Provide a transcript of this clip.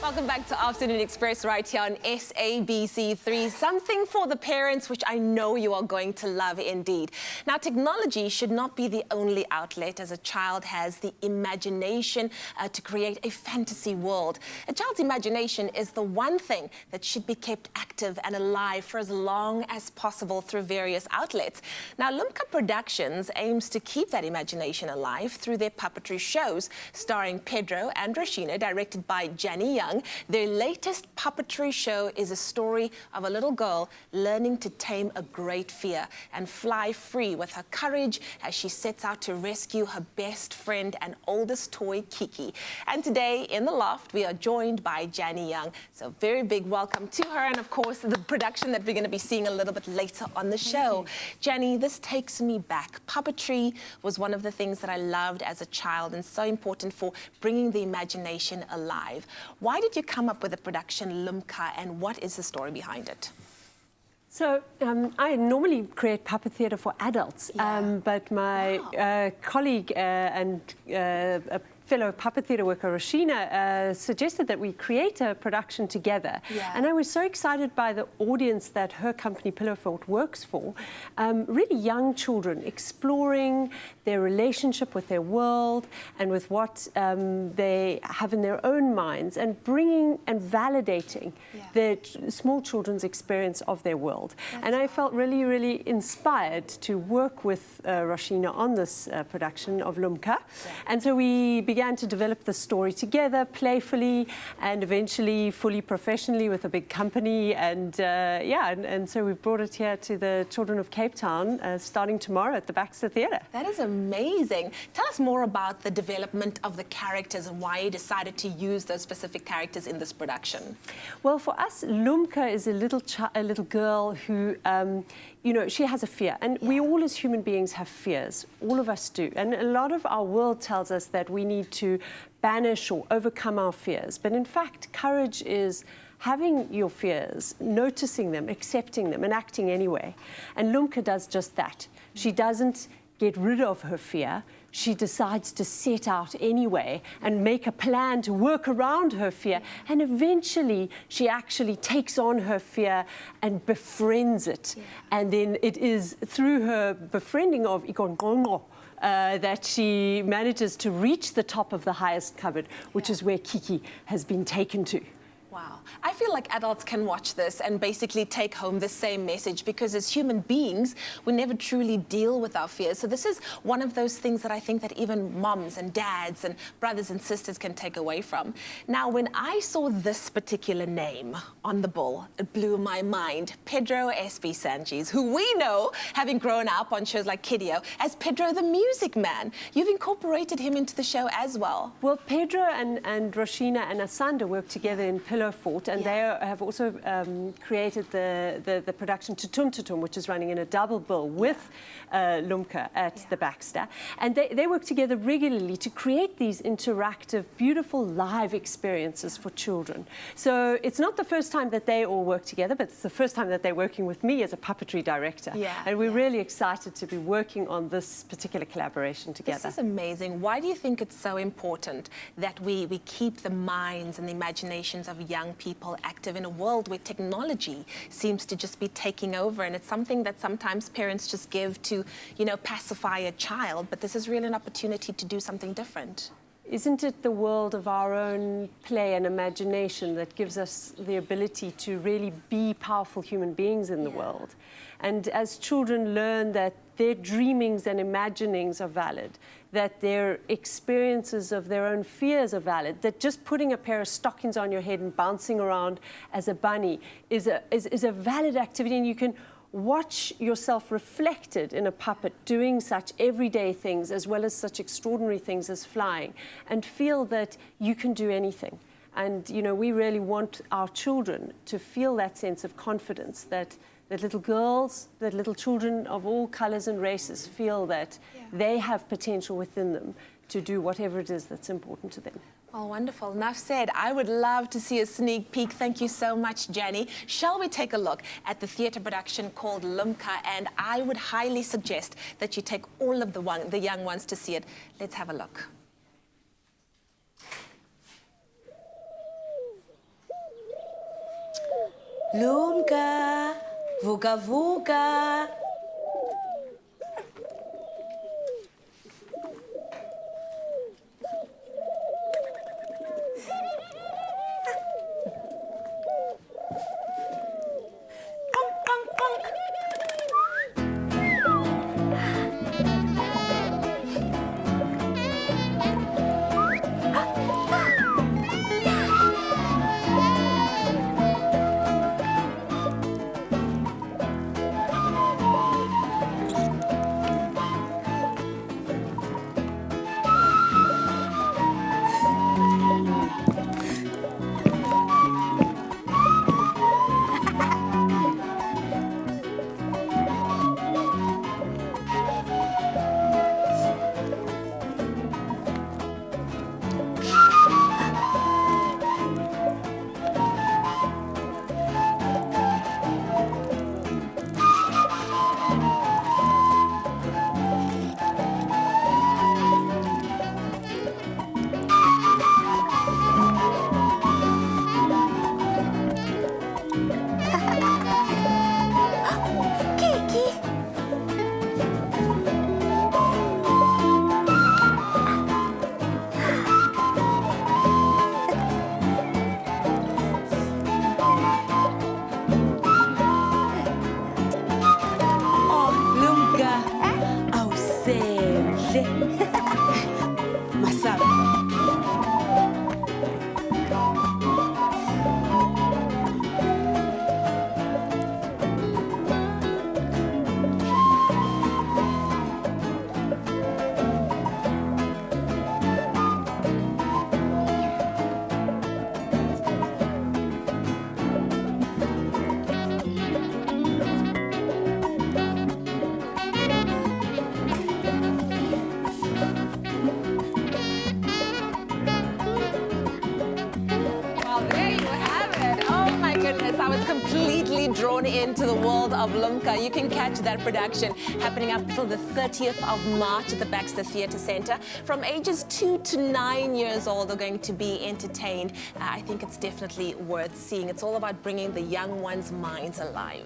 Welcome back to Afternoon Express right here on SABC3. Something for the parents, which I know you are going to love indeed. Now, technology should not be the only outlet as a child has the imagination to create a fantasy world. A child's imagination is the one thing that should be kept active and alive for as long as possible through various outlets. Now, Lumka Productions aims to keep that imagination alive through their puppetry shows, starring Pedro and Roshina, directed by Janni Younge. Their latest puppetry show is a story of a little girl learning to tame a great fear and fly free with her courage as she sets out to rescue her best friend and oldest toy, Kiki. And today in the loft, we are joined by Janni Younge. So very big welcome to her, and of course the production that we're going to be seeing a little bit later on the show. Janni, this takes me back. Puppetry was one of the things that I loved as a child and so important for bringing the imagination alive. Why did you come up with the production Lumka, and what is the story behind it? So I normally create puppet theatre for adults, but my colleague and a fellow puppet theatre worker, Roshina, suggested that we create a production together. And I was so excited by the audience that her company, Pillow Fort, works for. Really young children exploring their relationship with their world and with what they have in their own minds, and bringing and validating the small children's experience of their world. And I felt really, really inspired to work with Roshina on this production of Lumka. And so we began to develop the story together, playfully, and eventually fully professionally with a big company. And and so we brought it here to the children of Cape Town, starting tomorrow at the Baxter Theatre. That is amazing. Tell us more about the development of the characters and why you decided to use those specific characters in this production. Well, for us, Lumka is a little girl who, you know, she has a fear. And we all as human beings have fears. All of us do. And a lot of our world tells us that we need to banish or overcome our fears. But in fact, courage is having your fears, noticing them, accepting them, and acting anyway. And Lumka does just that. She doesn't get rid of her fear. She decides to set out anyway and make a plan to work around her fear. And eventually, she actually takes on her fear and befriends it. And then it is through her befriending of Ikongongo that she manages to reach the top of the highest cupboard, which is where Kiki has been taken to. Wow. I feel like adults can watch this and basically take home the same message, because as human beings, we never truly deal with our fears. So this is one of those things that I think that even moms and dads and brothers and sisters can take away from. Now, when I saw this particular name on the bill, it blew my mind. Pedro Espi-Sanchis, who we know, having grown up on shows like Kidio, as Pedro the Music Man. You've incorporated him into the show as well. Well, Pedro and Roshina and Asanda work together in Pillow Fort, and they have also created the production Tutum Tutum, which is running in a double bill with Lumka at the Baxter. And they work together regularly to create these interactive, beautiful live experiences for children. So it's not the first time that they all work together, but it's the first time that they're working with me as a puppetry director. And we're really excited to be working on this particular collaboration together. This is amazing. Why do you think it's so important that we keep the minds and the imaginations of young people active in a world where technology seems to just be taking over? And it's something that sometimes parents just give to, you know, pacify a child, but this is really an opportunity to do something different. Isn't it the world of our own play and imagination that gives us the ability to really be powerful human beings in the world? And as children learn that their dreamings and imaginings are valid, that their experiences of their own fears are valid, that just putting a pair of stockings on your head and bouncing around as a bunny is a valid activity, and you can watch yourself reflected in a puppet doing such everyday things as well as such extraordinary things as flying, and feel that you can do anything. And, you know, we really want our children to feel that sense of confidence, that little girls, that little children of all colors and races feel that they have potential within them to do whatever it is that's important to them. Oh, wonderful. Enough said. I would love to see a sneak peek. Thank you so much, Janni. Shall we take a look at the theatre production called Lumka? And I would highly suggest that you take all of the young ones to see it. Let's have a look. Lumka, vuka vuka. Oh, Lumka, ausente. Masama. Well, there you have it. Oh my goodness, I was completely drawn into the world of Lumka. You can catch that production happening up until the 30th of March at the Baxter Theatre Centre. From ages 2 to 9 years old are going to be entertained. I think it's definitely worth seeing. It's all about bringing the young ones' minds alive.